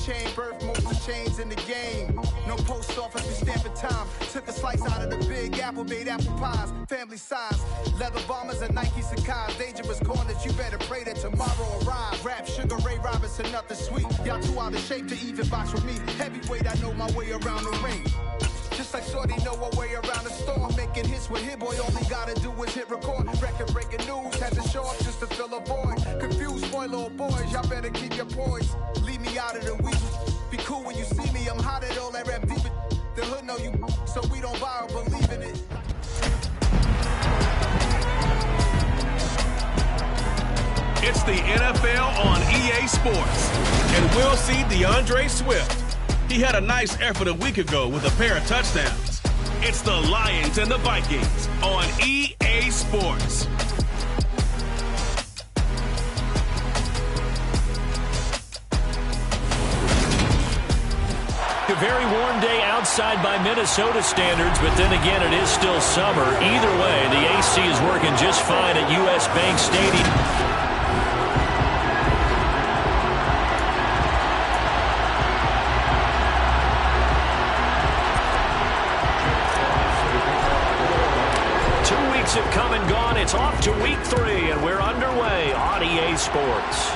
chain, birth most of chains in the game. No post office, we stamping time. Took a slice out of the big apple, made apple pies. Family size, leather bombers and Nike Sacai's. Dangerous corners, you better pray that tomorrow arrives. Rap, Sugar Ray Robinson, nothing sweet. Y'all too out of shape to even box with me. Heavyweight, I know my way around the ring. Just like Shorty know her way around the storm. Making hits with Hit Boy, all he gotta do is hit record. Record breaking news, had to show up just to fill a void. Confused, spoiled little boys, y'all better keep your poise. Leave me out of the weeds. Be cool when you see me, I'm hot at all that rap deep. The hood know you, so we don't borrow, believe in it. It's the NFL on EA Sports, and we'll see DeAndre Swift. He had a nice effort a week ago with a pair of touchdowns. It's the Lions and the Vikings on EA Sports. A very warm day outside by Minnesota standards, but then again, it is still summer. Either way, the AC is working just fine at US Bank Stadium. Have come and gone. It's off to week 3, and we're underway on EA Sports.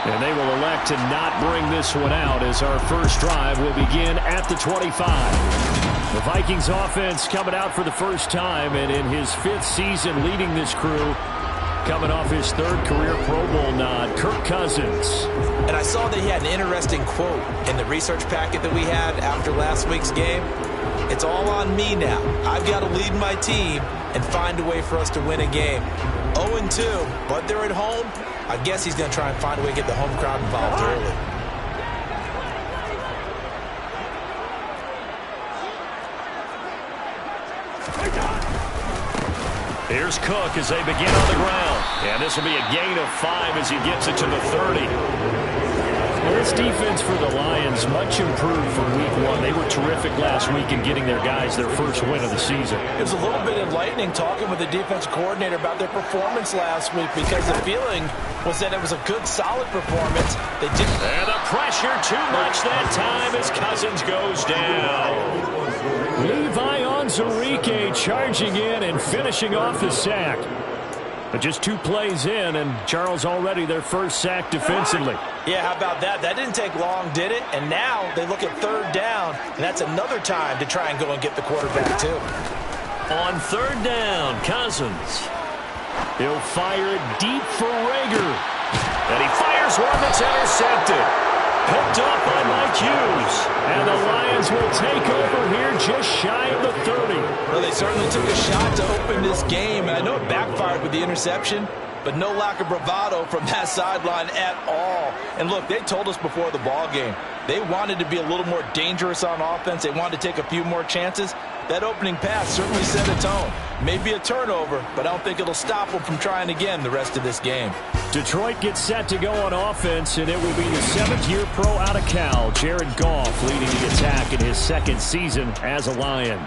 And they will elect to not bring this one out as our first drive will begin at the 25. The Vikings offense coming out for the first time, and in his 5th season leading this crew, coming off his 3rd career Pro Bowl nod, Kirk Cousins. And I saw that he had an interesting quote in the research packet that we had after last week's game. It's all on me now. I've got to lead my team and find a way for us to win a game. 0-2, but they're at home. I guess he's going to try and find a way to get the home crowd involved early. Here's Cook as they begin on the ground. And this will be a gain of 5 as he gets it to the 30. Well, this defense for the Lions much improved from week 1. They were terrific last week in getting their guys their first win of the season. It was a little bit enlightening talking with the defensive coordinator about their performance last week because the feeling was that it was a good, solid performance. They didn't. And the pressure too much that time as Cousins goes down. Levi Onwuzurike charging in and finishing off the sack. But just 2 plays in, and Charles already their first sack defensively. Yeah, how about that? That didn't take long, did it? And now they look at 3rd down, and that's another time to try and go and get the quarterback, too. On 3rd down, Cousins. He'll fire it deep for Rager. And he fires one that's intercepted. Picked up by Mike Hughes. And the Lions will take over here just shy of the 30. Well, they certainly took a shot to open this game, and I know it backfired with the interception, but no lack of bravado from that sideline at all. And look, they told us before the ball game, they wanted to be a little more dangerous on offense. They wanted to take a few more chances. That opening pass certainly set a tone. Maybe a turnover, but I don't think it'll stop them from trying again the rest of this game. Detroit gets set to go on offense, and it will be the 7th-year pro out of Cal, Jared Goff, leading the attack in his 2nd season as a Lion.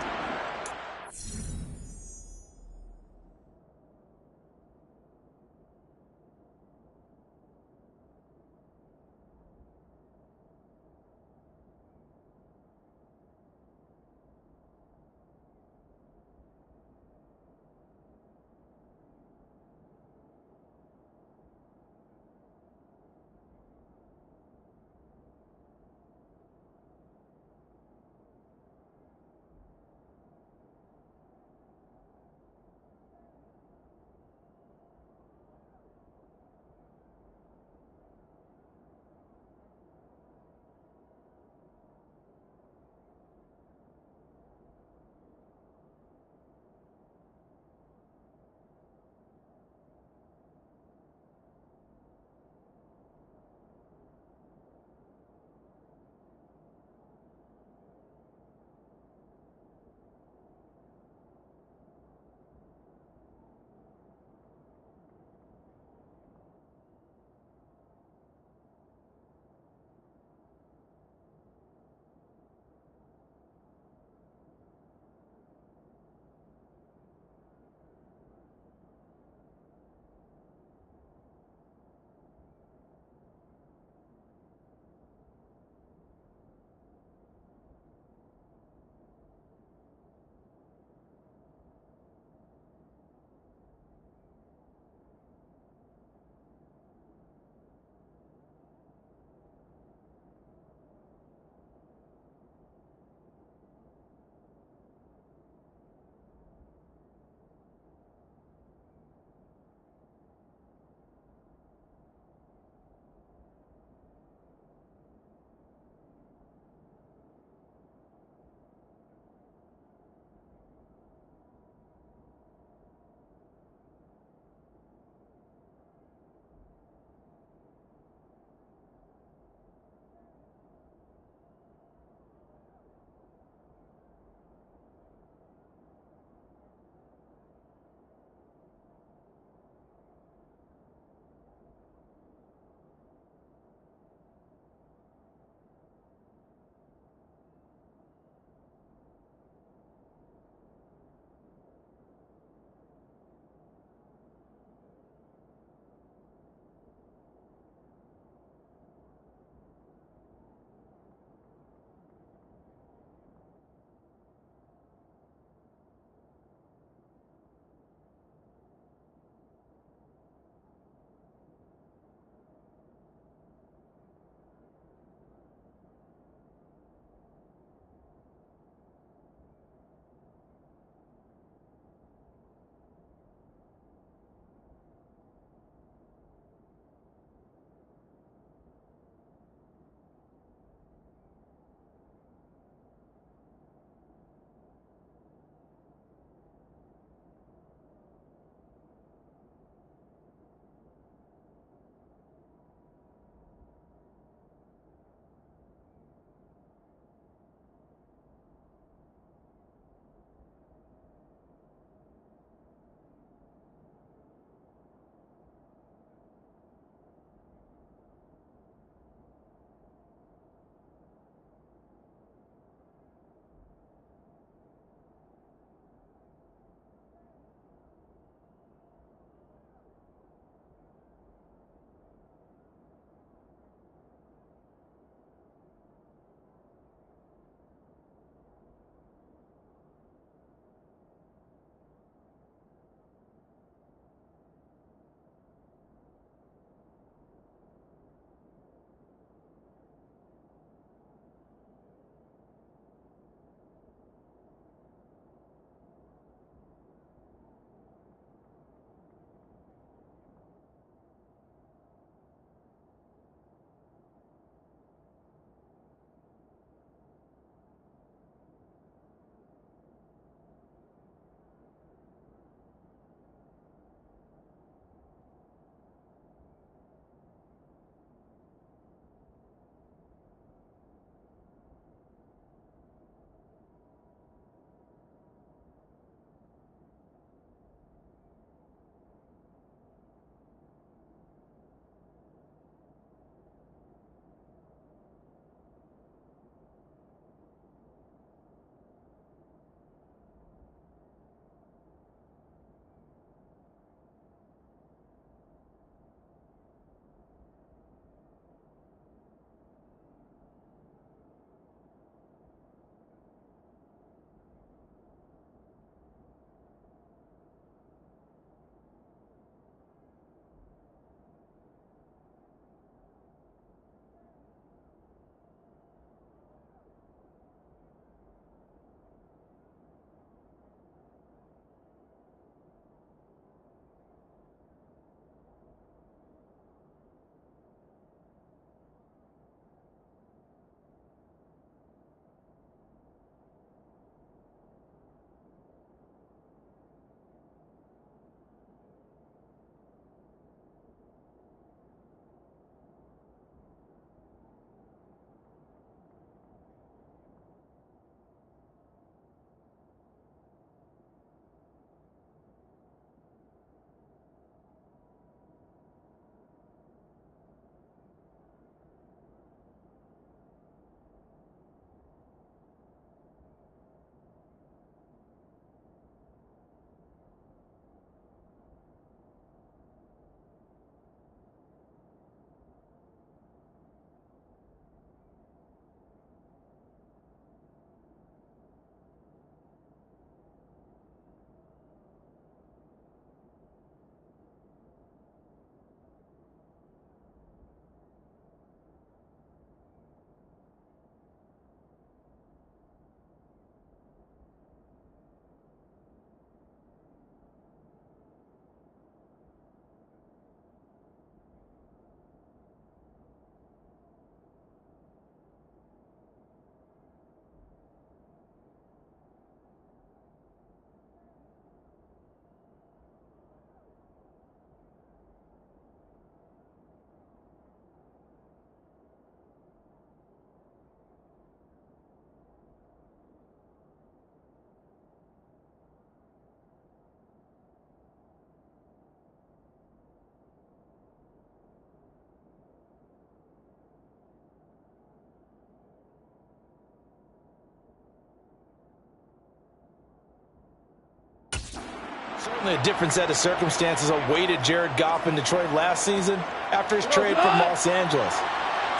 A different set of circumstances awaited Jared Goff in Detroit last season after his trade from Los Angeles.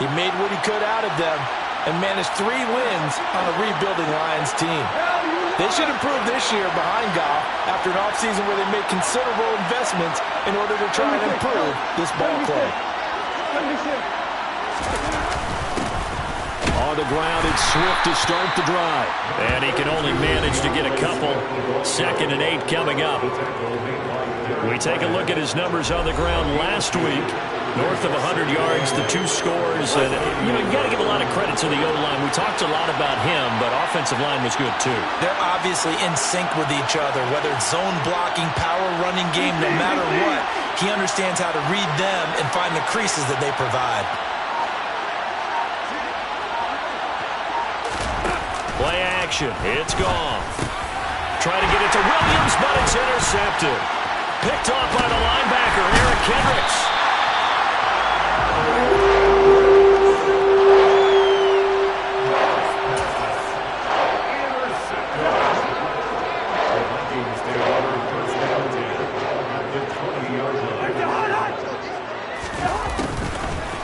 He made what he could out of them and managed 3 wins on a rebuilding Lions team. They should improve this year behind Goff after an offseason where they made considerable investments in order to try and improve this ball club. On the ground, it's Swift to start the drive. And he can only manage to get a couple. 2nd and 8 coming up. We take a look at his numbers on the ground last week. North of 100 yards, the 2 scores. And, you got to give a lot of credit to the O-line. We talked a lot about him, but offensive line was good too. They're obviously in sync with each other, whether it's zone blocking, power running game, no matter what. He understands how to read them and find the creases that they provide. Play action. It's gone. Trying to get it to Williams, but it's intercepted. Picked off by the linebacker, Eric Kendricks.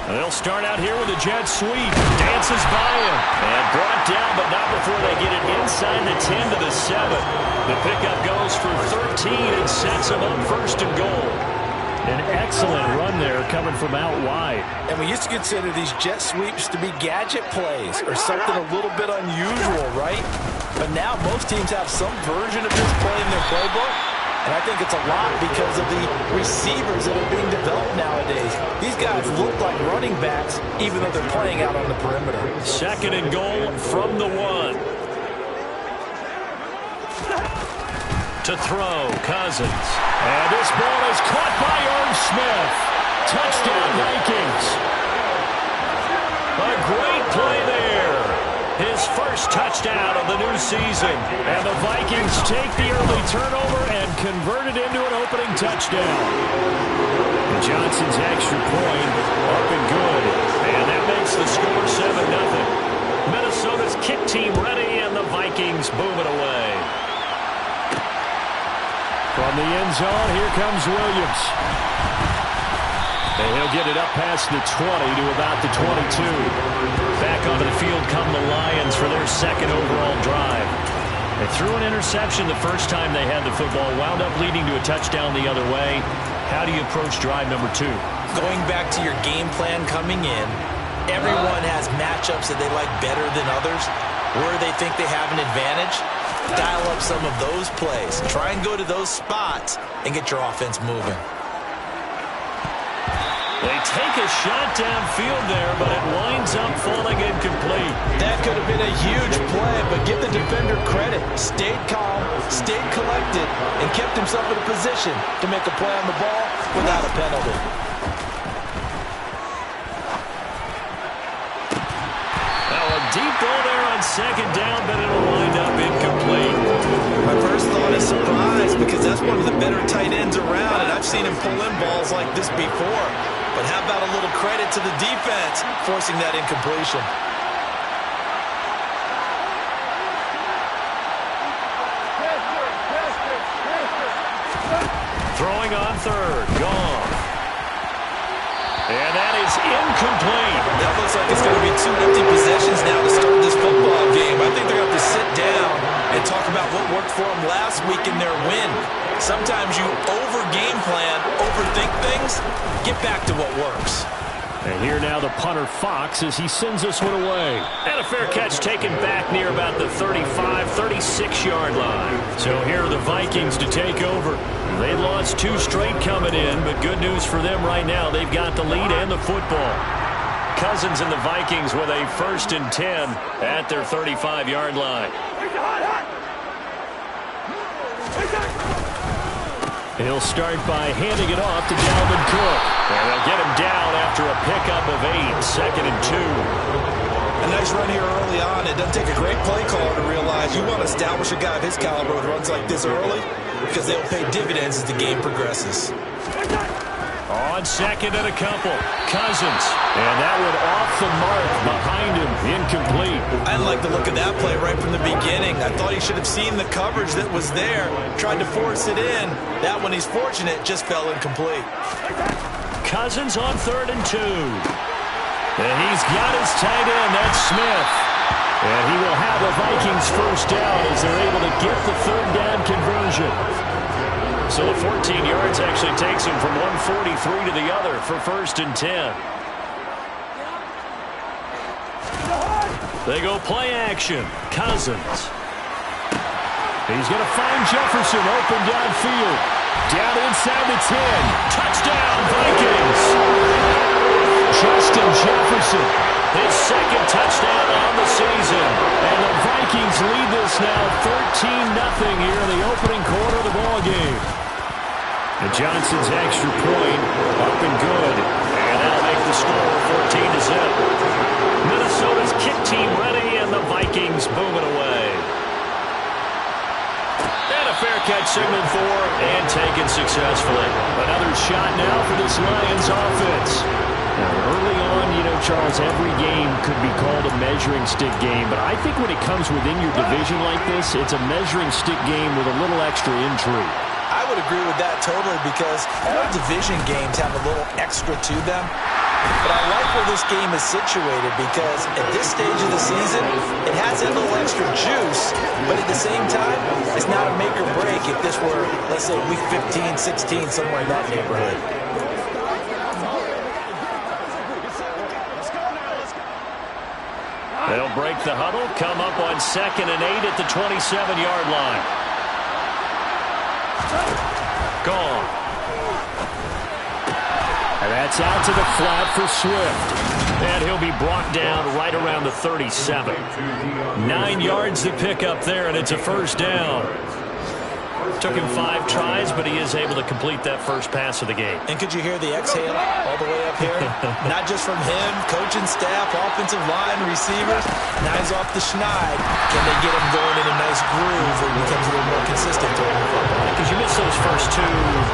They'll start out here with a jet sweep. Dances by him. And brought down, but not before they get it inside the 10 to the 7. The pickup goes for 13 and sets him up 1st and goal. An excellent run there coming from out wide. And we used to consider these jet sweeps to be gadget plays or something a little bit unusual, right? But now most teams have some version of this play in their playbook. And I think it's a lot because of the receivers that are being developed nowadays. These guys look like running backs, even though they're playing out on the perimeter. 2nd and goal from the 1. To throw, Cousins. And this ball is caught by Irv Smith. Touchdown, Vikings. A great play there. His first touchdown of the new season. And the Vikings take the early turnover and convert it into an opening touchdown. Johnson's extra point up and good. And that makes the score 7-0. Minnesota's kick team ready, and the Vikings boom it away. From the end zone, here comes Williams. And he'll get it up past the 20 to about the 22. Back onto the field come the Lions for their 2nd overall drive. They threw an interception the first time they had the football, wound up leading to a touchdown the other way. How do you approach drive number 2? Going back to your game plan coming in, everyone has matchups that they like better than others. Where they think they have an advantage, dial up some of those plays. Try and go to those spots and get your offense moving. They take a shot downfield there, but it winds up falling incomplete. That could have been a huge play, but give the defender credit. Stayed calm, stayed collected, and kept himself in a position to make a play on the ball without a penalty. Now a deep ball there on 2nd down, but it'll wind up incomplete. My first thought is surprise, because that's one of the better tight ends around, and I've seen him pull in balls like this before. But how about a little credit to the defense forcing that incompletion? Throwing on 3rd, gone. And that is incomplete. That looks like it's going to be 2 empty possessions now to start this football game. I think they're going to have to sit down and talk about what worked for them last week in their win. Sometimes you over-game plan, overthink things, get back to what works. And here now the punter Fox as he sends this one away. And a fair catch taken back near about the 35, 36-yard line. So here are the Vikings to take over. They lost 2 straight coming in, but good news for them right now. They've got the lead and the football. Cousins and the Vikings with a 1st and 10 at their 35-yard line. He'll start by handing it off to Dalvin Cook. And they'll get him down after a pickup of 8, 2nd and 2. A nice run here early on. It doesn't take a great play caller to realize you want to establish a guy of his caliber with runs like this early because they'll pay dividends as the game progresses. On 2nd and a couple, Cousins. And that one off the mark behind him. incomplete. I didn't like the look of that play right from the beginning. I thought he should have seen the coverage that was there, tried to force it in. That one, he's fortunate, just fell incomplete. Cousins on 3rd and 2. And he's got his tight end, that's Smith. And he will have a Vikings first down as they're able to get the 3rd down conversion. So the 14 yards actually takes him from 143 to the other for 1st and 10. They go play action. Cousins. He's going to find Jefferson open downfield. Down inside the 10. Touchdown, Vikings. Justin Jefferson. His 2nd touchdown on the season. And the Vikings lead this now 13-0 here in the opening quarter of the ballgame. And Johnson's extra point up and good. And that'll make the score 14-0. Minnesota's kick team ready, and the Vikings booming away. And a fair catch signaled for and taken successfully. Another shot now for this Lions offense. Now, early on, Charles, every game could be called a measuring stick game, but I think when it comes within your division like this, it's a measuring stick game with a little extra intrigue. I would agree with that totally because all division games have a little extra to them. But I like where this game is situated because at this stage of the season, it has a little extra juice, but at the same time, it's not a make or break if this were, let's say, week 15, 16, somewhere in that neighborhood. They'll break the huddle, come up on 2nd and 8 at the 27-yard line. Gone. And that's out to the flat for Swift. And he'll be brought down right around the 37. 9 yards to pick up there, and it's a first down. Took him 5 tries, but he is able to complete that first pass of the game. And could you hear the exhale all the way up here? Not just from him, coaching staff, offensive line, receivers. Now he's off the schneid. Can they get him going in a nice groove where he becomes a little more consistent throwing the football? Because you miss those first 2,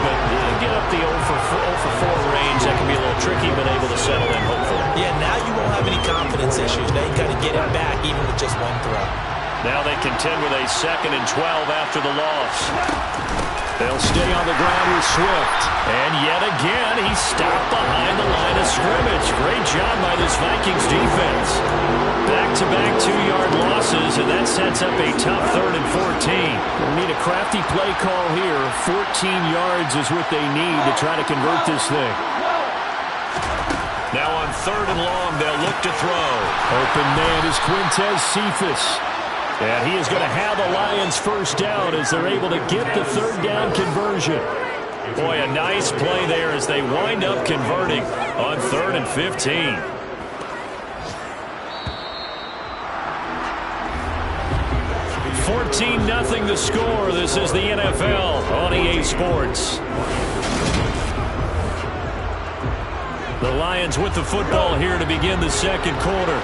but get up the 0 for 4 range. That can be a little tricky, but able to settle in, hopefully. Yeah, now you won't have any confidence issues. Now you got to get him back even with just 1 throw. Now they contend with a 2nd and 12 after the loss. They'll stay on the ground with Swift. And yet again, he's stopped behind the line of scrimmage. Great job by this Vikings defense. Back-to-back 2-yard losses, and that sets up a tough 3rd and 14. They'll need a crafty play call here. 14 yards is what they need to try to convert this thing. Now on 3rd and long, they'll look to throw. Open man is Quintez Cephas. And he is going to have the Lions first down as they're able to get the 3rd down conversion. Boy, a nice play there as they wind up converting on 3rd and 15. $14-0 the score. This is the NFL on EA Sports. The Lions with the football here to begin the 2nd quarter.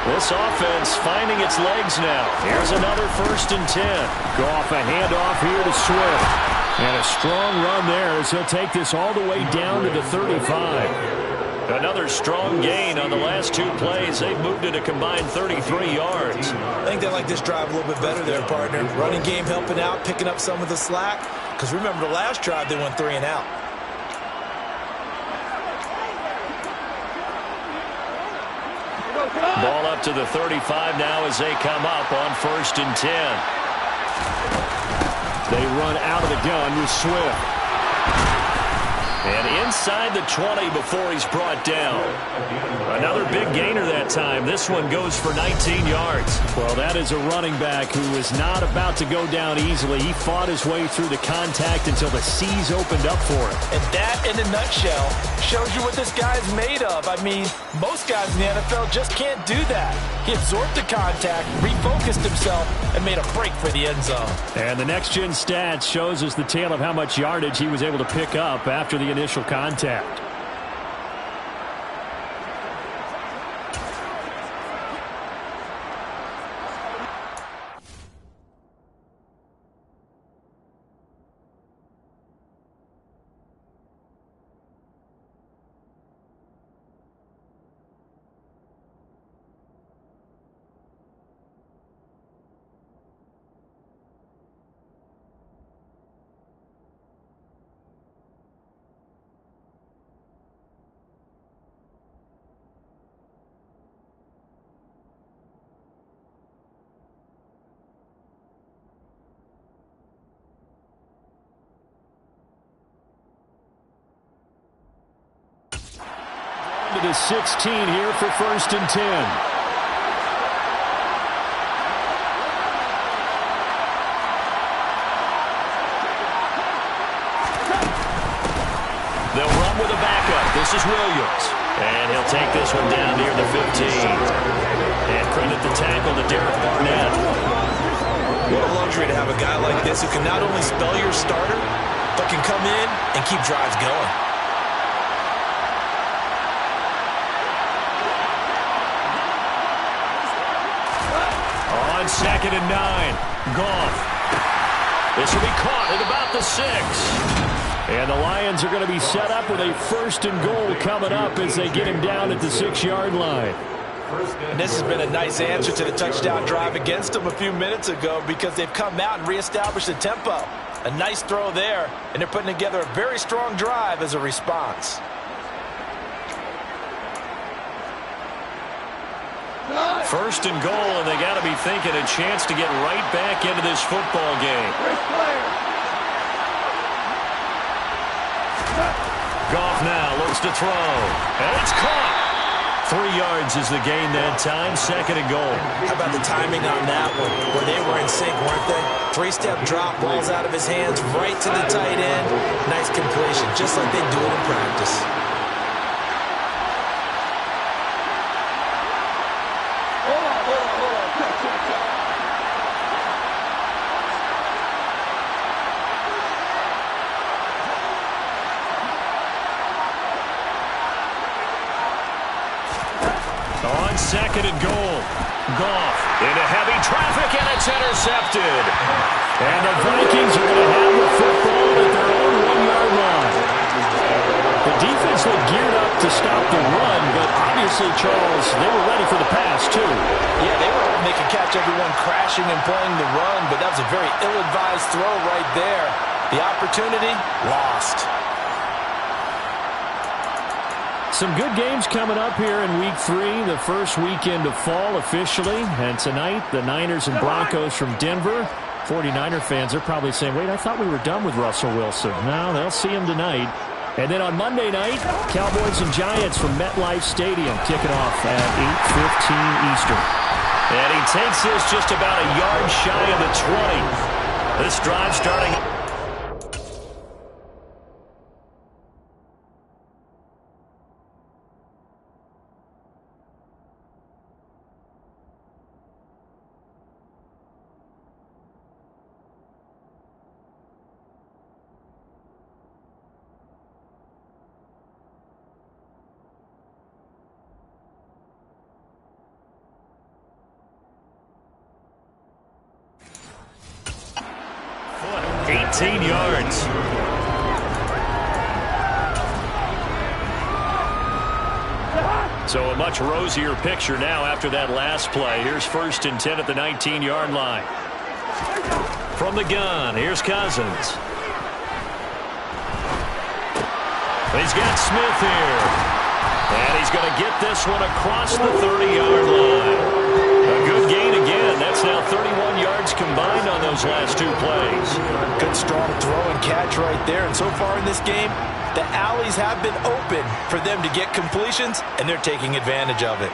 This offense finding its legs now. Here's another 1st and 10. Goff a handoff here to Swift. And a strong run there as he'll take this all the way down to the 35. Another strong gain on the last 2 plays. They've moved it a combined 33 yards. I think they like this drive a little bit better there, partner. Running game helping out, picking up some of the slack. Because remember the last drive, they went 3 and out. Ball up to the 35 now as they come up on 1st and 10. They run out of the gun with Swift. And inside the 20 before he's brought down. Another big gainer that time. This one goes for 19 yards. Well, that is a running back who is not about to go down easily. He fought his way through the contact until the seas opened up for him. And that, in a nutshell, shows you what this guy's made of. I mean, most guys in the NFL just can't do that. He absorbed the contact, refocused himself, and made a break for the end zone. And the next-gen stats shows us the tale of how much yardage he was able to pick up after the initial contact. to the 16 here for 1st and 10. They'll run with a backup. This is Williams. And he'll take this one down near the 15. And credit the tackle to Derek Barnett. What a luxury to have a guy like this who can not only spell your starter, but can come in and keep drives going. On 2nd and 9, Goff. This will be caught at about the 6. And the Lions are going to be set up with a 1st and goal coming up as they get him down at the 6-yard line. And this has been a nice answer to the touchdown drive against them a few minutes ago because they've come out and reestablished the tempo. A nice throw there, and they're putting together a very strong drive as a response. First and goal, and they got to be thinking a chance to get right back into this football game. Goff now looks to throw, and it's caught. 3 yards is the gain that time, 2nd and goal. How about the timing on that one, where they were in sync, weren't they? 3-step drop, balls out of his hands, right to the tight end. Nice completion, just like they do it in practice. On 2nd and goal, Goff into heavy traffic, and it's intercepted. And the Vikings are going to have the football at their own 1-yard line. The defense looked geared up to stop the run, but obviously, Charles, they were ready for the pass, too. Yeah, they were hoping they could catch everyone crashing and playing the run, but that was a very ill-advised throw right there. The opportunity, lost. Some good games coming up here in Week 3, the first weekend of fall officially. And tonight, the Niners and Broncos from Denver. 49er fans are probably saying, wait, I thought we were done with Russell Wilson. No, they'll see him tonight. And then on Monday night, Cowboys and Giants from MetLife Stadium kicking off at 8:15 Eastern. And he takes this just about a yard shy of the 20. This drive starting... yards. So a much rosier picture now after that last play. Here's 1st and 10 at the 19-yard line. From the gun, here's Cousins. He's got Smith here. And he's going to get this one across the 30-yard line. A good gain again. That's now 31 yards combined on those last 2 plays. Good strong throw and catch right there. And so far in this game, the alleys have been open for them to get completions, and they're taking advantage of it.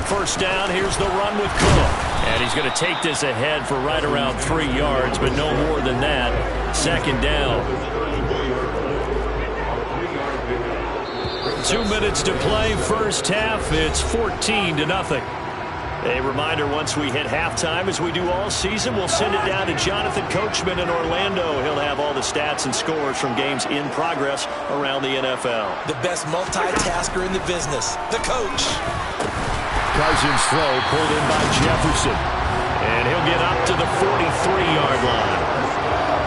First down, here's the run with Cook. And he's going to take this ahead for right around 3 yards, but no more than that. 2nd down. 2 minutes to play, first half. It's 14-0. A reminder, once we hit halftime, as we do all season, we'll send it down to Jonathan Coachman in Orlando. He'll have all the stats and scores from games in progress around the NFL. The best multitasker in the business, the coach. Cousins' throw pulled in by Jefferson. And he'll get up to the 43-yard line.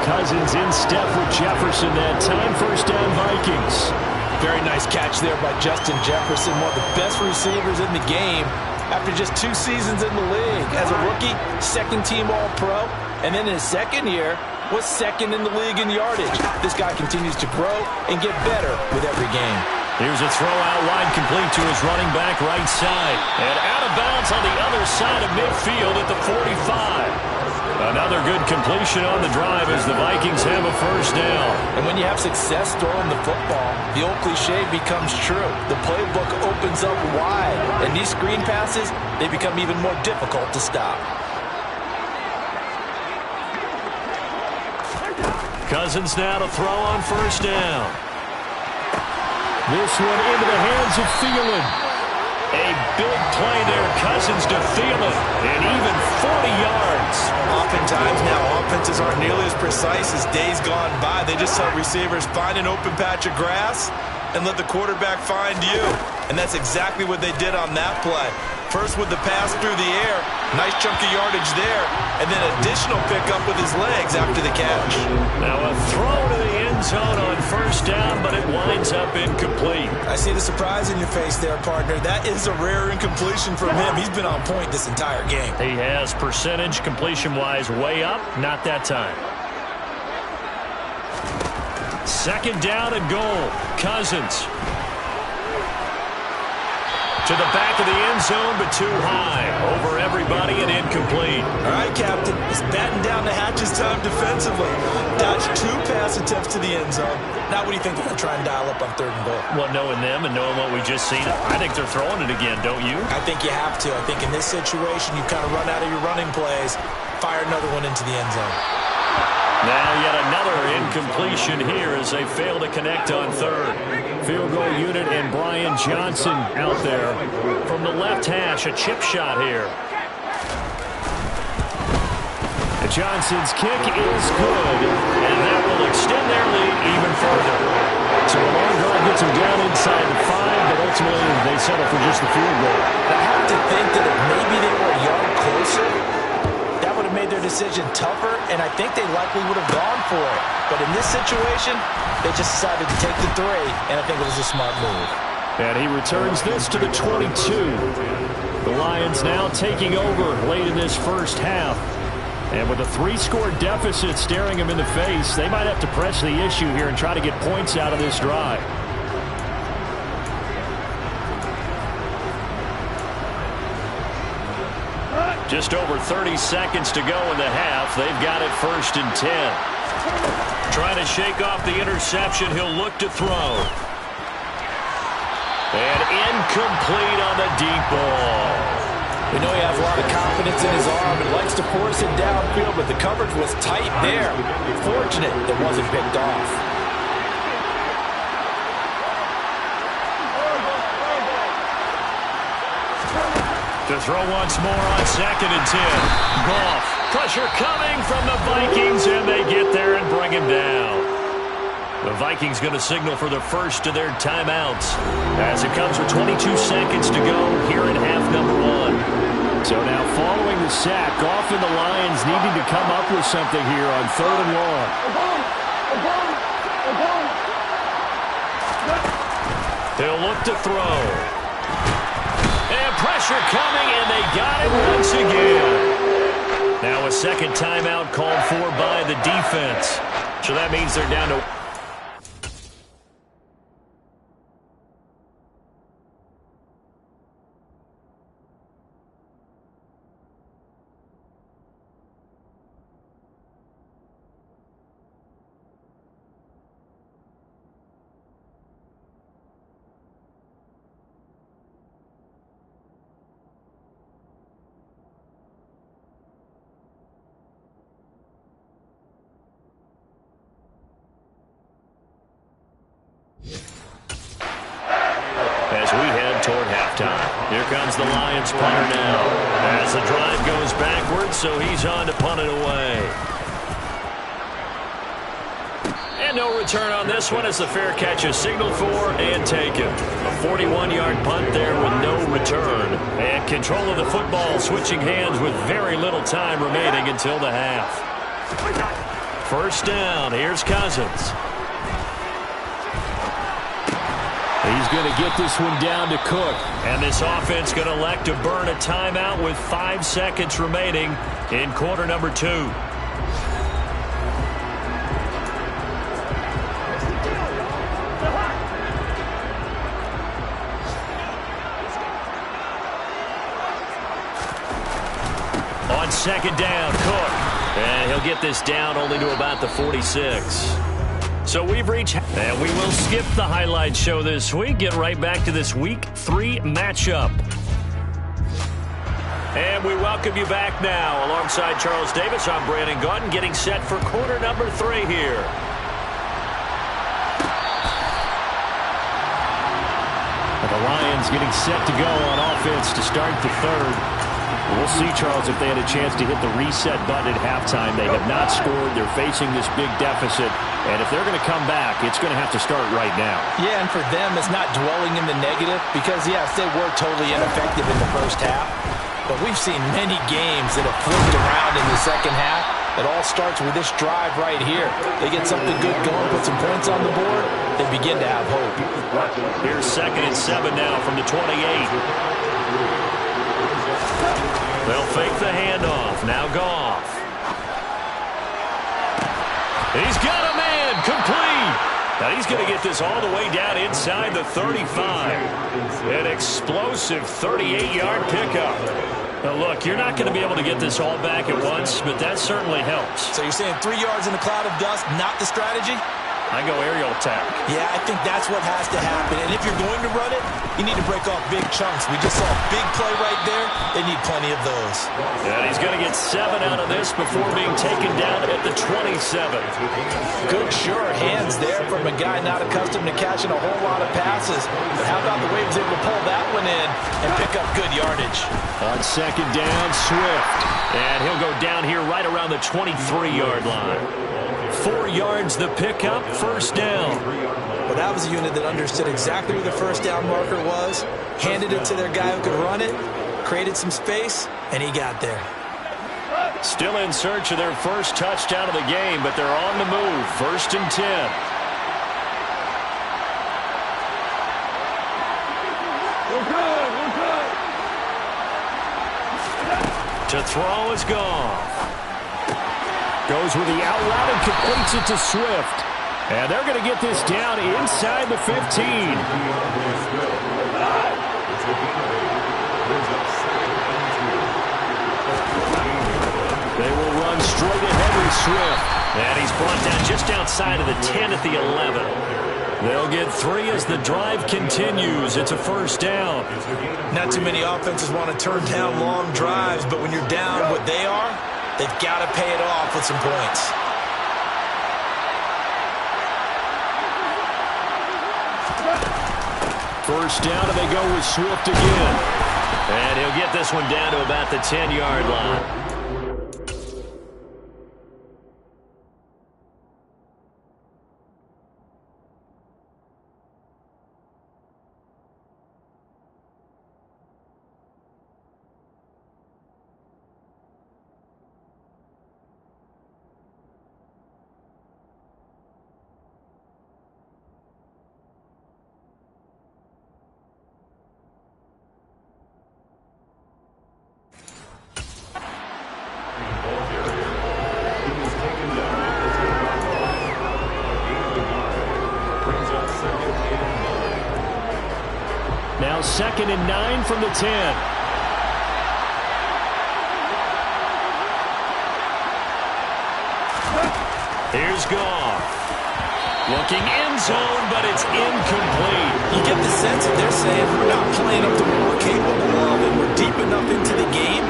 Cousins in step with Jefferson that time. First down, Vikings. Very nice catch there by Justin Jefferson, one of the best receivers in the game after just 2 seasons in the league. As a rookie, 2nd-team All-Pro, and then in his 2nd year, was 2nd in the league in yardage. This guy continues to grow and get better with every game. Here's a throw out wide, complete to his running back right side. And out of bounds on the other side of midfield at the 45. Another good completion on the drive as the Vikings have a first down. And when you have success throwing the football, the old cliche becomes true. The playbook opens up wide, and these screen passes, they become even more difficult to stop. Cousins now to throw on first down. This one into the hands of Thielen. A big play there, Cousins to Thielen, and even 40 yards. Oftentimes now, offenses aren't nearly as precise as days gone by. They just help receivers find an open patch of grass and let the quarterback find you. And that's exactly what they did on that play. First with the pass through the air, nice chunk of yardage there, and then additional pickup with his legs after the catch. Now a throw to the end zone on first down, but it winds up incomplete. I see the surprise in your face there, partner. That is a rare incompletion from him. He's been on point this entire game. He has percentage completion-wise way up, not that time. Second down and goal. Cousins to the back of the end zone, but too high. Over everybody and incomplete. All right, Captain. He's batting down the hatches time defensively. Dodged 2 pass attempts to the end zone. Now what do you think they're going to try and dial up on 3rd and goal? Well, knowing them and knowing what we just seen, I think they're throwing it again, don't you? I think you have to. I think in this situation, you kind of run out of your running plays, fire another one into the end zone. Now yet another incompletion here as they fail to connect on 3rd. Field goal unit and Brian Johnson out there. From the left hash, a chip shot here. Johnson's kick is good, and that will extend their lead even further. So a long drive gets them down inside the 5, but ultimately they settle for just the field goal. I have to think that if maybe they were a yard closer, that would have made their decision tougher, and I think they likely would have gone for it. But in this situation, they just decided to take the 3, and I think it was a smart move. And he returns this to the 22. The Lions now taking over late in this first half. And with a 3-score deficit staring them in the face, they might have to press the issue here and try to get points out of this drive. Just over 30 seconds to go in the half. They've got it 1st and 10. Trying to shake off the interception. He'll look to throw. And incomplete on the deep ball. We know he has a lot of confidence in his arm and likes to force it downfield, but the coverage was tight there. Fortunate it wasn't picked off. To throw once more on 2nd and 10. Goff. Pressure coming from the Vikings, and they get there and bring him down. The Vikings going to signal for the first of their timeouts as it comes with 22 seconds to go here in half number 1. So now following the sack, Goff and the Lions needing to come up with something here on 3rd and long. He'll look to throw. And pressure coming, and they got it once again. Now a second timeout called for by the defense. So that means they're down to... As we head toward halftime. Here comes the Lions punter now. As the drive goes backwards, so he's on to punt it away. And no return on this one as the fair catch is signaled for and taken. A 41-yard punt there with no return. And control of the football switching hands with very little time remaining until the half. First down, here's Cousins. He's going to get this one down to Cook. And this offense going to elect to burn a timeout with 5 seconds remaining in quarter number 2. On second down, Cook. And he'll get this down only to about the 46. So we've reached, and we will skip the highlight show this week. Get right back to this Week 3 matchup. And we welcome you back now. Alongside Charles Davis, I'm Brandon Gaudin, getting set for quarter number 3 here. The Lions getting set to go on offense to start the third. We'll see, Charles, if they had a chance to hit the reset button at halftime. They have not scored. They're facing this big deficit. And if they're going to come back, it's going to have to start right now. Yeah, and for them, it's not dwelling in the negative because, yes, they were totally ineffective in the first half. But we've seen many games that have flipped around in the second half. It all starts with this drive right here. They get something good going, put some points on the board, they begin to have hope. Here's 2nd and 7 now from the 28. They'll fake the handoff. Now Goff. He's got a man. Complete. Now he's going to get this all the way down inside the 35. An explosive 38-yard pickup. Now look, you're not going to be able to get this all back at once, but that certainly helps. So you're saying 3 yards in a cloud of dust, not the strategy? I go aerial attack. Yeah, I think that's what has to happen. And if you're going to run it, you need to break off big chunks. We just saw a big play right there. They need plenty of those. And he's going to get 7 out of this before being taken down at the 27. Good, sure hands there from a guy not accustomed to catching a whole lot of passes. But how about the way he was able to pull that one in and pick up good yardage? On 2nd down, Swift. And he'll go down here right around the 23-yard line. 4 yards the pickup, 1st down. Well, that was a unit that understood exactly where the 1st down marker was, handed it to their guy who could run it, created some space, and he got there. Still in search of their first touchdown of the game, but they're on the move. 1st and 10. To throw is Goff. Goes with the out route and completes it to Swift. And they're going to get this down inside the 15. They will run straight ahead with Swift. And he's brought down just outside of the 10 at the 11. They'll get 3 as the drive continues. It's a 1st down. Not too many offenses want to turn down long drives, but when you're down what they are, they've got to pay it off with some points. First down, and they go with Swift again. And he'll get this one down to about the 10-yard line. Now 2nd and 9 from the 10. Here's Goff. Looking end zone, but it's incomplete. You get the sense that they're saying we're not playing up to what we're capable of, and we're deep enough into the game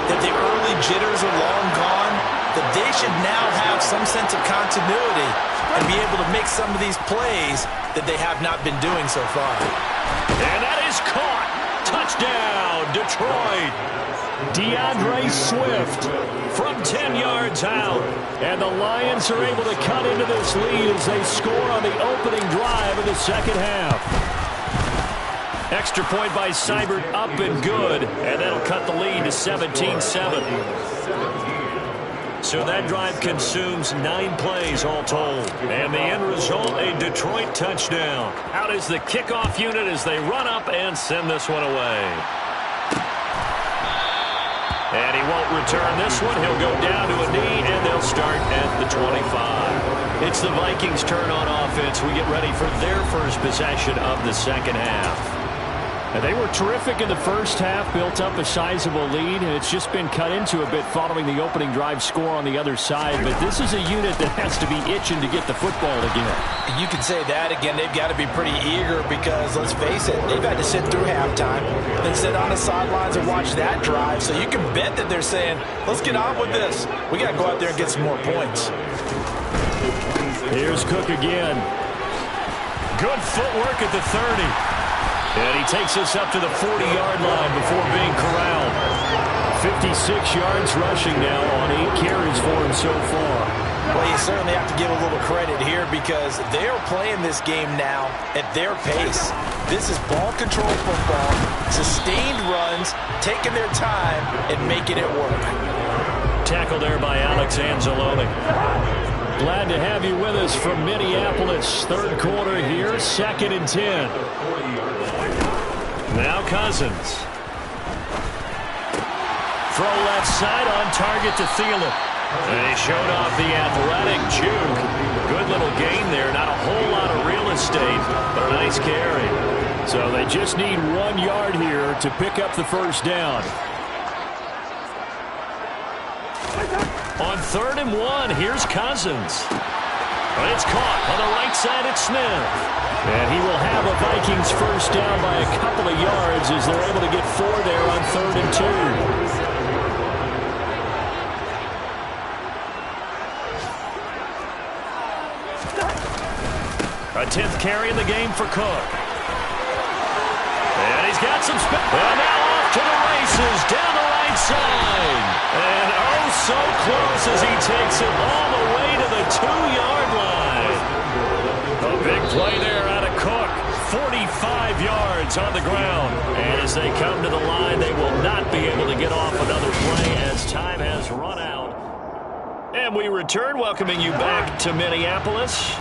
that the early jitters are long gone, that they should now have some sense of continuity and be able to make some of these plays that they have not been doing so far. And that is caught. Touchdown, Detroit. DeAndre Swift from 10 yards out. And the Lions are able to cut into this lead as they score on the opening drive of the 2nd half. Extra point by Seibert, up and good. And that'll cut the lead to 17-7. So that drive consumes 9 plays all told. And the end result, a Detroit touchdown. Out is the kickoff unit as they run up and send this one away. And he won't return this one. He'll go down to a knee, and they'll start at the 25. It's the Vikings' turn on offense. We get ready for their first possession of the 2nd half. And they were terrific in the first half, built up a sizable lead, and it's just been cut into a bit following the opening drive score on the other side. But this is a unit that has to be itching to get the football again. You can say that again. They've got to be pretty eager because, let's face it, they've had to sit through halftime, then sit on the sidelines and watch that drive. So you can bet that they're saying, let's get on with this. We got to go out there and get some more points. Here's Cook again. Good footwork at the 30. And he takes us up to the 40-yard line before being corralled. 56 yards rushing now on 8 carries for him so far. Well, you certainly have to give a little credit here because they are playing this game now at their pace. This is ball control football, sustained runs, taking their time and making it work. Tackle there by Alex Anzalone. Glad to have you with us from Minneapolis. Third quarter here, 2nd and 10. Now Cousins. Throw left side on target to Thielen. They showed off the athletic juke. Good little gain there. Not a whole lot of real estate, but a nice carry. So they just need 1 yard here to pick up the first down. On 3rd and 1, here's Cousins. But it's caught on the right side at Smith. And he will have a Vikings first down by a couple of yards as they're able to get 4 there on 3rd and 2. A 10th carry in the game for Cook. And he's got some space. And now off to the races down the right side. And oh, so close as he takes it all the way to the 2-yard line. A big play there out of Cook. 45 yards on the ground. And as they come to the line, they will not be able to get off another play as time has run out. And we return, welcoming you back to Minneapolis.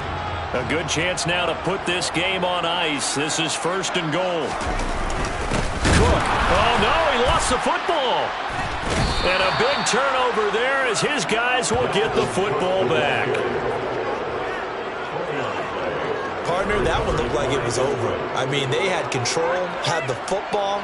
A good chance now to put this game on ice. This is 1st and goal. Cook. Oh, no, he lost the football. And a big turnover there as his guys will get the football back. Partner, that one looked like it was over. I mean, they had control, had the football,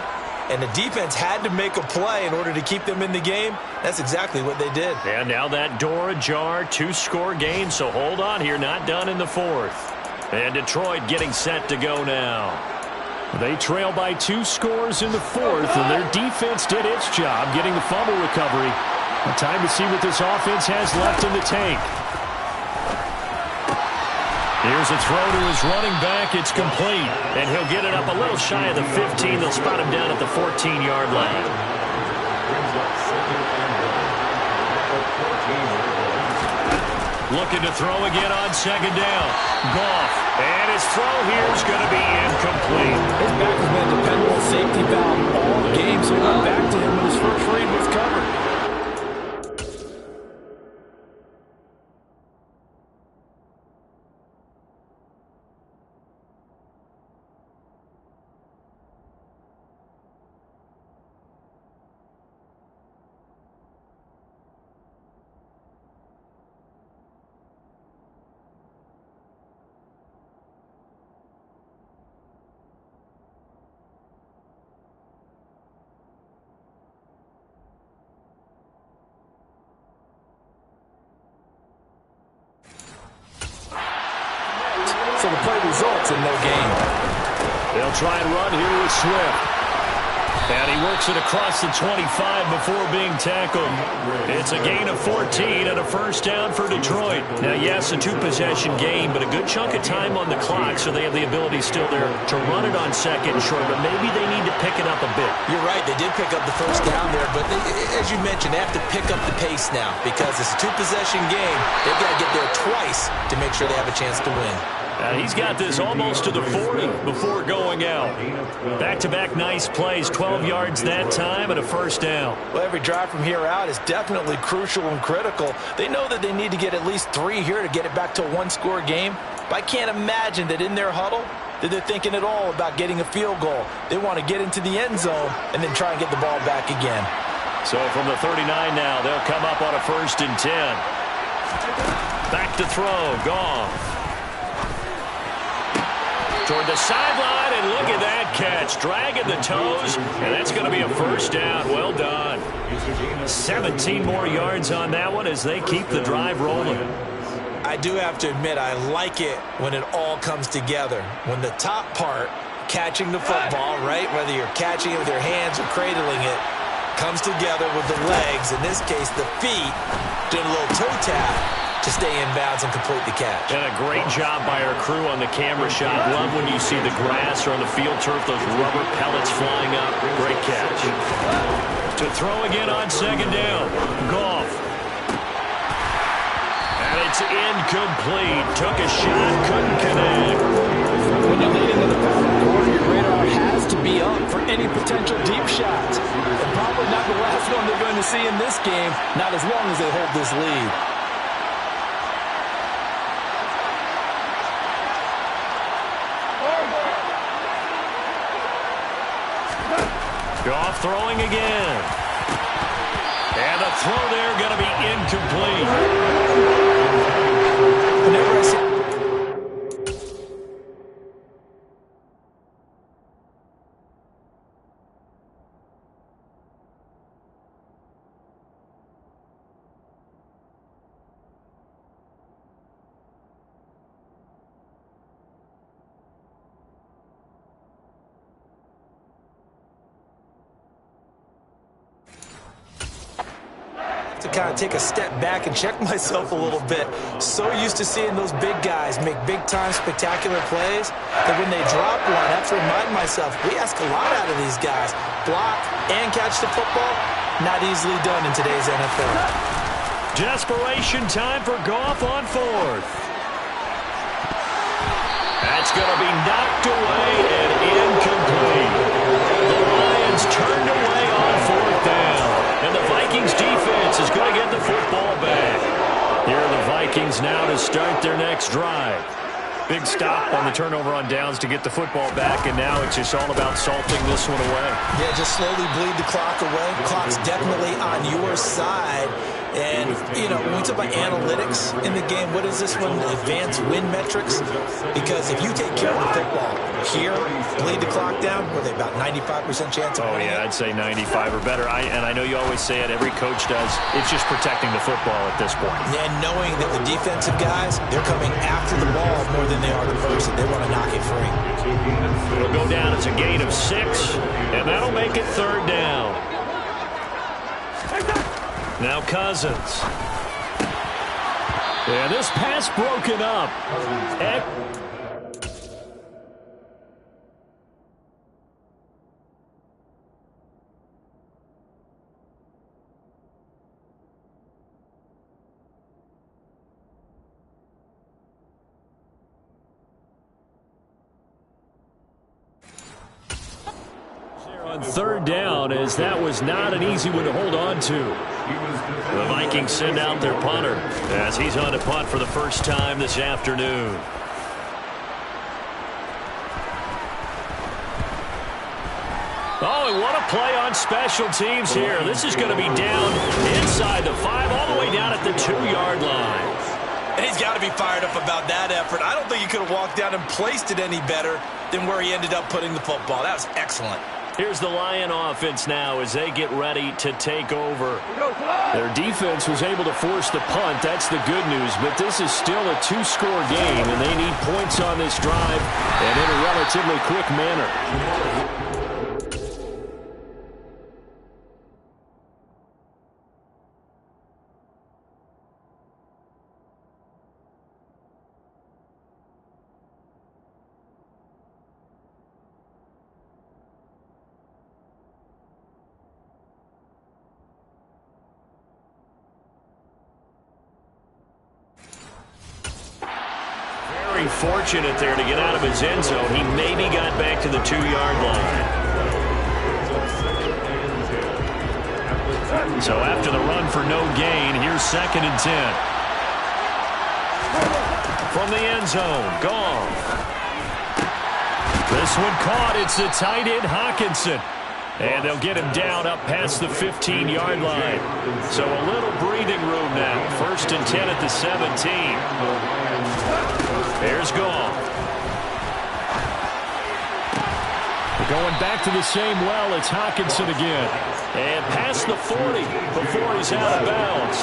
and the defense had to make a play in order to keep them in the game. That's exactly what they did. And now that door ajar, 2-score game, so hold on here, not done in the 4th. And Detroit getting set to go now. They trail by 2 scores in the 4th, and their defense did its job getting the fumble recovery. Time to see what this offense has left in the tank. Here's a throw to his running back. It's complete. And he'll get it up a little shy of the 15. They'll spot him down at the 14-yard line. Looking to throw again on 2nd down. Goff. And his throw here is going to be incomplete. His back has been a dependable safety valve all game, so went back to him when his first read was covered. So the play results in no gain. They'll try and run here with Swift. And he works it across the 25 before being tackled. It's a gain of 14 and a first down for Detroit. Now, yes, a 2-possession game, but a good chunk of time on the clock, so they have the ability still there to run it on 2nd and short, but maybe they need to pick it up a bit. You're right. They did pick up the first down there, but as you mentioned, they have to pick up the pace now because it's a 2-possession game. They've got to get there twice to make sure they have a chance to win. He's got this almost to the 40 before going out. Back-to-back nice plays, 12 yards that time and a first down. Well, every drive from here out is definitely crucial and critical. They know that they need to get at least 3 here to get it back to a 1-score game. But I can't imagine that in their huddle that they're thinking at all about getting a field goal. They want to get into the end zone and then try and get the ball back again. So from the 39 now, they'll come up on a 1st and 10. Back to throw, Goff. toward the sideline, and look at that catch. Dragging the toes, and that's going to be a first down. Well done. 17 more yards on that one as they keep the drive rolling. I do have to admit, I like it when it all comes together. When the top part, catching the football, right, whether you're catching it with your hands or cradling it, comes together with the legs, in this case the feet, doing a little toe tap to stay in bounds and complete the catch. And a great job by our crew on the camera shot. Love when you see the grass or on the field turf, those rubber pellets flying up. Great catch. To throw again on second down. Goff. And it's incomplete. Took a shot, couldn't connect. When you lead into the fourth quarter, your radar has to be up for any potential deep shots. And probably not the last one they're going to see in this game, not as long as they hold this lead. Goff throwing again. And the throw there going to be incomplete. To kind of take a step back and check myself a little bit. So used to seeing those big guys make big-time spectacular plays that when they drop one, I have to remind myself, we ask a lot out of these guys. Block and catch the football, not easily done in today's NFL. Desperation time for Goff on fourth. That's going to be knocked away and incomplete. The Lions turned away on fourth down. And the Vikings defense is going to get the football back. Here are the Vikings now to start their next drive. Big stop on the turnover on downs to get the football back, and now it's just all about salting this one away. Yeah, just slowly bleed the clock away. The clock's definitely on your side. And, you know, when we talk about analytics in the game, what is this one? Advanced win metrics? Because if you take care of the football here, bleed the clock down, were they about 95% chance of winning? Oh, yeah, I'd say 95 or better. And I know you always say it, every coach does. It's just protecting the football at this point. Yeah, and knowing that the defensive guys, they're coming after the ball more than they are the person. They want to knock it free. It'll go down as a gain of 6, and that'll make it third down. Now Cousins. And this pass broken up. On third down, as that was not an easy one to hold on to. The Vikings send out their punter as he's on to punt for the first time this afternoon. Oh, and what a play on special teams here. This is going to be down inside the 5, all the way down at the 2-yard line. And he's got to be fired up about that effort. I don't think he could have walked down and placed it any better than where he ended up putting the football. That was excellent. Here's the Lion offense now as they get ready to take over. Their defense was able to force the punt. That's the good news. But this is still a 2-score game, and they need points on this drive and in a relatively quick manner. Fortunate there to get out of his end zone. He maybe got back to the 2-yard line. So after the run for no gain, here's 2nd and 10. From the end zone, Goff. This one caught. It's the tight end, Hawkinson. And they'll get him down up past the 15-yard line. So a little breathing room now. 1st and 10 at the 17. There's Goff. Going back to the same well, it's Hockenson again. And past the 40 before he's out of bounds.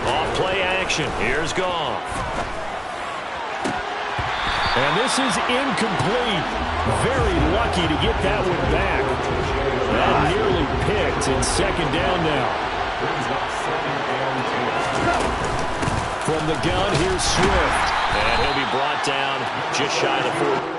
Off play action. Here's Goff. And this is incomplete. Very lucky to get that one back. That nearly picked in second down now. From the gun, here's Swift. And he'll be brought down just shy of the 40.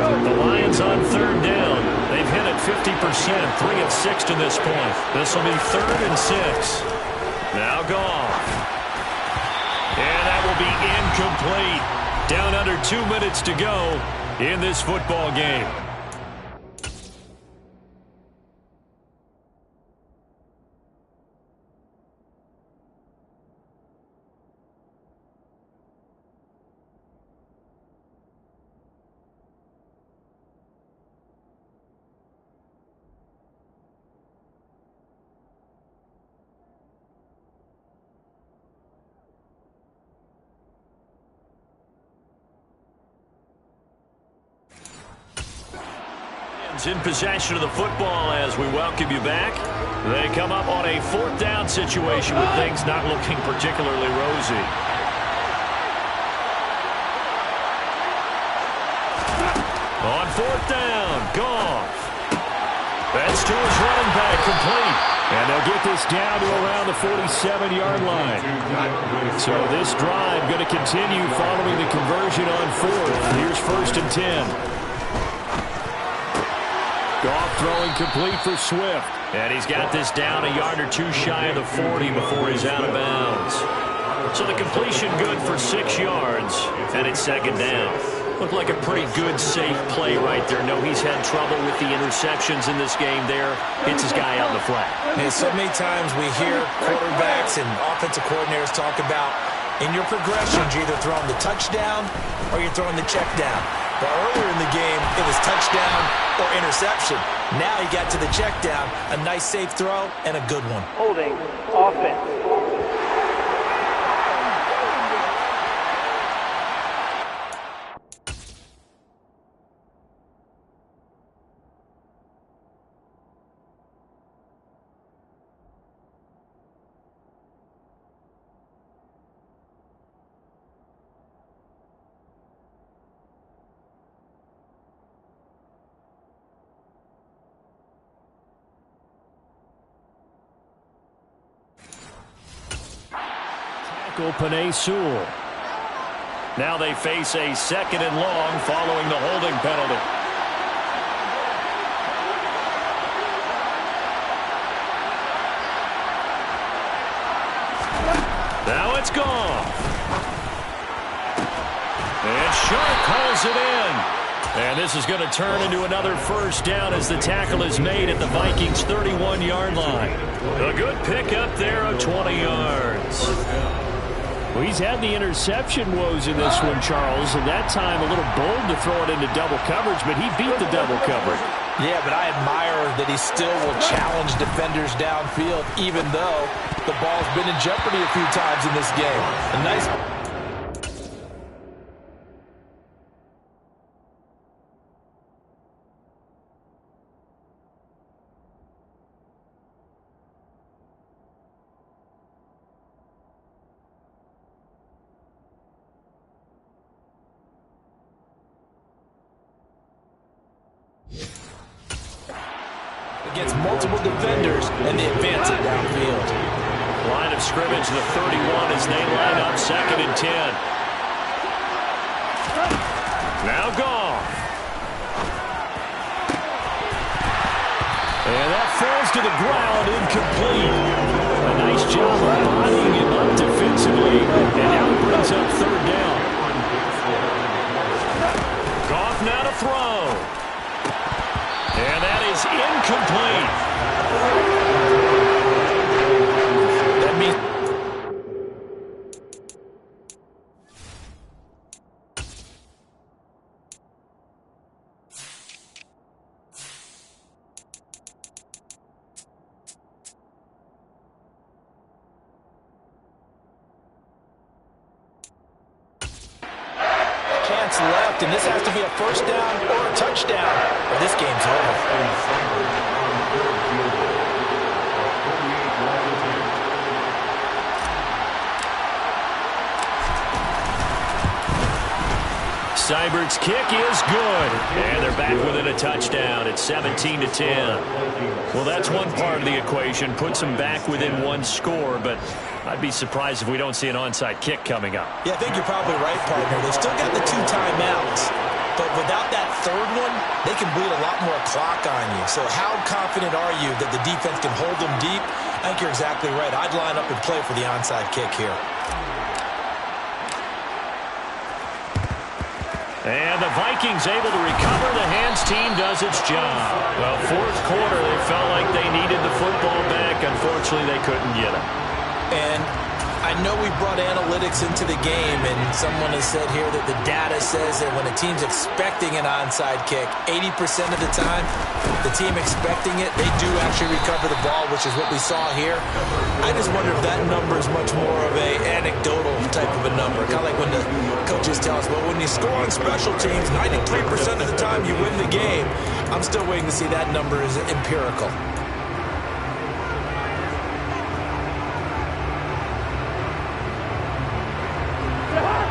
The Lions on third down. They've hit it 50%, 3 of 6 to this point. This will be 3rd and 6. Now Goff. And that will be incomplete. Down under 2 minutes to go in this football game. In possession of the football as we welcome you back. They come up on a 4th down situation with things not looking particularly rosy. On 4th down, Goff. That's to his running back, complete. And they'll get this down to around the 47-yard line. So this drive going to continue following the conversion on 4th. Here's 1st and 10. Goff throwing complete for Swift. And he's got this down a yard or 2 shy of the 40 before he's out of bounds. So the completion good for 6 yards. And it's 2nd down. Looked like a pretty good, safe play right there. No, he's had trouble with the interceptions in this game there. Hits his guy out in the flat. And so many times we hear quarterbacks and offensive coordinators talk about in your progressions, you're either throwing the touchdown or you're throwing the check down. But earlier in the game, it was touchdown or interception. Now he got to the check down, a nice safe throw, and a good one. Holding offense. Penei Sewell. Now they face a 2nd and long following the holding penalty. Now it's gone. And Sharp calls it in. And this is going to turn into another 1st down as the tackle is made at the Vikings' 31-yard line. A good pickup there of 20 yards. Well, he's had the interception woes in this one, Charles, and that time a little bold to throw it into double coverage, but he beat the double coverage. Yeah, but I admire that he still will challenge defenders downfield, even though the ball's been in jeopardy a few times in this game. A nice... against multiple defenders, and they advance it downfield. Line of scrimmage, the 31 as they line up 2nd and 10. Now Goff. And that falls to the ground, incomplete. A nice job of bodying him up defensively, and now it brings up 3rd down. Goff enough now to throw. And that is incomplete. That means chance left, and this has to be a first down or a touchdown, or this game's over. Seibert's kick is good, and they're back within a touchdown. It's 17-10. Well, that's one part of the equation, puts them back within one score, but I'd be surprised if we don't see an onside kick coming up. Yeah, I think you're probably right, partner. They still got the 2 timeouts, but without that third one, they can bleed a lot more clock on you. So how confident are you that the defense can hold them deep? I think you're exactly right. I'd line up and play for the onside kick here. And the Vikings able to recover. The hands team does its job. Well, fourth quarter, they felt like they needed the football back. Unfortunately, they couldn't get it. And I know we brought analytics into the game, and someone has said here that the data says that when a team's expecting an onside kick, 80% of the time, the team expecting it, they do actually recover the ball, which is what we saw here. I just wonder if that number is much more of a anecdotal type of a number. Kind of like when the coaches tell us, well, when you score on special teams, 93% of the time you win the game. I'm still waiting to see that number is empirical.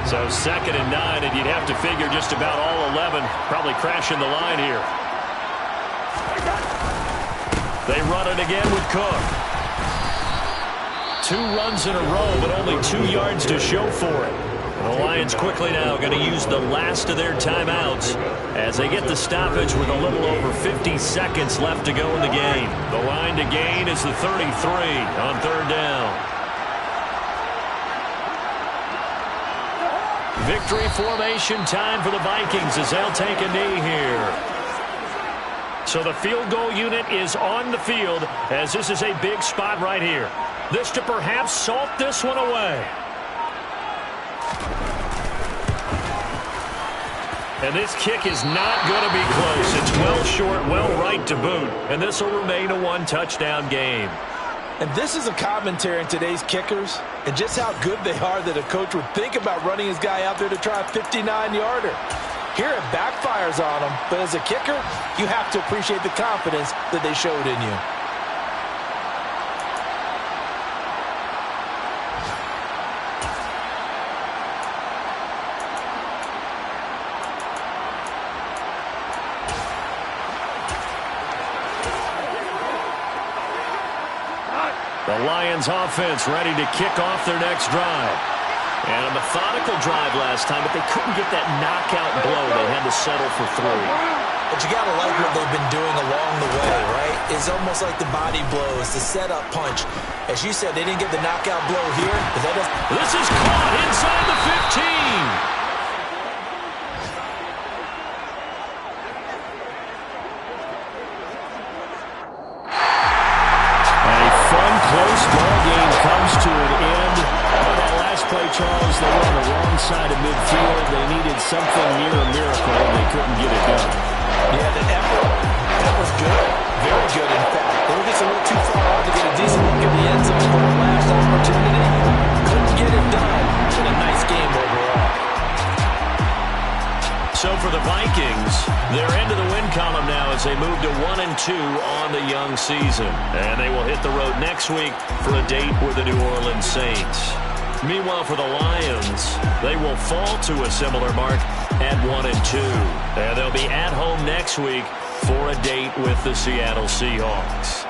So 2nd and 9, and you'd have to figure just about all 11 probably crashing the line here. They run it again with Cook. 2 runs in a row, but only 2 yards to show for it. The Lions quickly now going to use the last of their timeouts as they get the stoppage with a little over 50 seconds left to go in the game. The line to gain is the 33 on 3rd down. Victory formation time for the Vikings as they'll take a knee here. So the field goal unit is on the field as this is a big spot right here. This to perhaps salt this one away. And this kick is not going to be close. It's well short, well right to boot. And this will remain a 1-touchdown game. And this is a commentary on today's kickers and just how good they are that a coach would think about running his guy out there to try a 59-yarder. Here it backfires on him, but as a kicker, you have to appreciate the confidence that they showed in you. The Lions offense ready to kick off their next drive. And a methodical drive last time, but they couldn't get that knockout blow. They had to settle for 3. But you got to like what they've been doing along the way, right? It's almost like the body blows, the setup punch. As you said, they didn't get the knockout blow here. But that this is caught inside the 15. Close ball game comes to an end. That last play, Charles, they were on the wrong side of midfield. They needed something near a miracle, and they couldn't get it done. Yeah, the effort, that was good. Very good, in fact. They were just a little too far out to get a decent look at the end zone for the last opportunity. Couldn't get it done. But a nice game overall. So for the Vikings, they're into the win column now as they move to 1-2 on the young season. And they will hit the road next week for a date with the New Orleans Saints. Meanwhile, for the Lions, they will fall to a similar mark at 1-2. And they'll be at home next week for a date with the Seattle Seahawks.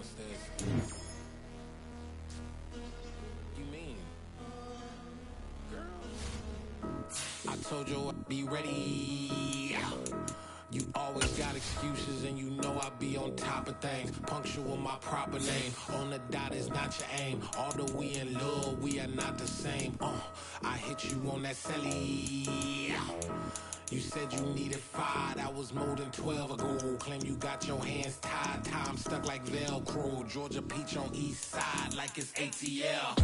downstairs. You mean? Girl, I told you I'd be ready. You always got excuses and you know I be on top of things. Punctual my proper name. On the dot is not your aim. Although we in love, we are not the same. I hit you on that celly. You said you needed 5, that was more than 12 ago. Claim you got your hands tied, time stuck like Velcro. Georgia Peach on east side like it's ATL.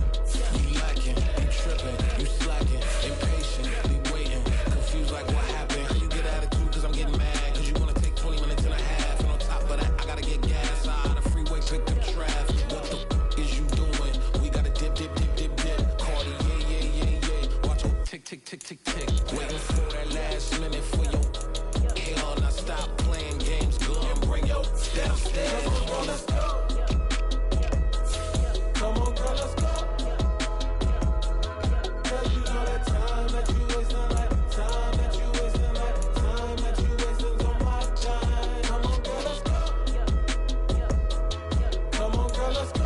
You lacking, you tripping, you slacking, impatient, be waiting, confused like what happened. How you get attitude cause I'm getting mad, cause you wanna take 20 minutes and a half. And on top of that, I gotta get gas out of the freeway, pick up traffic. What the f is you doing? We gotta dip, dip, dip, dip, dip. Cardi, yeah. Watch your tick, tick, tick, tick, tick. Waiting for that last minute for your hell. Now stop playing games, go and bring your downstairs. Come on, girl, let's go. Come on, girl, let's go. Cause you know that time that you wasting, like time that you wasting, like time that you wasting on my time. Come on, girl, let's go. Come on, girl, let's go.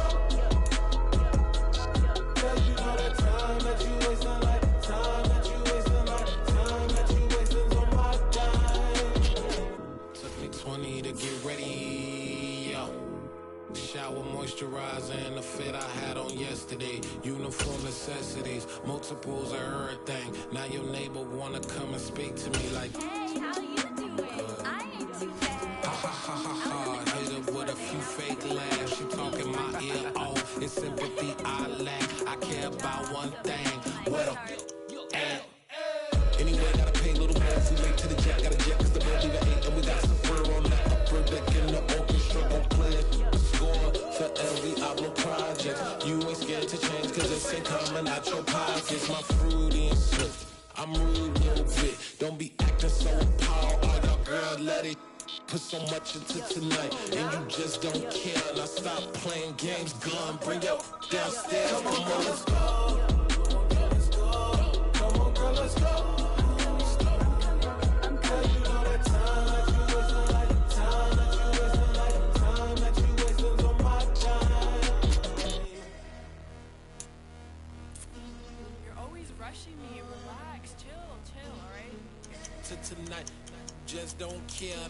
Cause you know that time that you wasting, like time that you wasting, like time that you wasting on my time. Took me 20 to get ready, yo. Shower, moisturizer, and the fit I had on yesterday. Uniform necessities, multiples of everything. Now your neighbor wanna come and speak to me like, hey, how you doing? I ain't too bad. ha. Hit her with a few fake laughs. She talking my ear off. It's sympathy I lack. I care about one thing. What a at? Anyway, gotta pay a little more if we late to the jet. Gotta jet cause the boat leave at 8. And we got some fur on the upper deck in the orchestra. Gon' play it. Score for every Pablo project. You ain't scared to change cause it's ain't coming out your pockets. My fruity and swift. I'm rude a little bit. Don't be acting so appalled. Oh, y'all girl, let it put so much into tonight. And you just don't care. Now stop playing games. Gun, bring your downstairs. Come on, girl, let's go. Come on, girl, let's go. Rushing me, relax, chill, alright? To tonight, just don't care.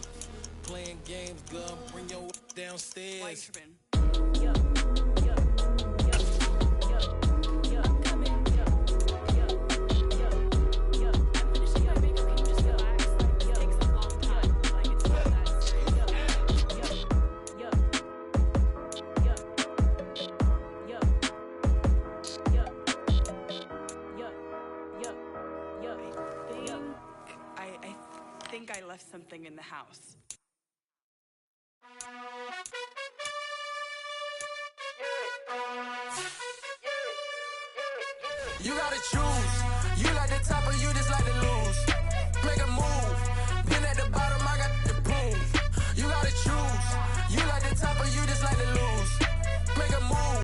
Playing games, girl, bring your downstairs. Why you tripping? I'm coming. I'm finishing my makeup, can you just relax? Like, it takes a long time. Like, it's not that serious. I think I left something in the house. You gotta choose. You like the top or you just like to lose. Make a move.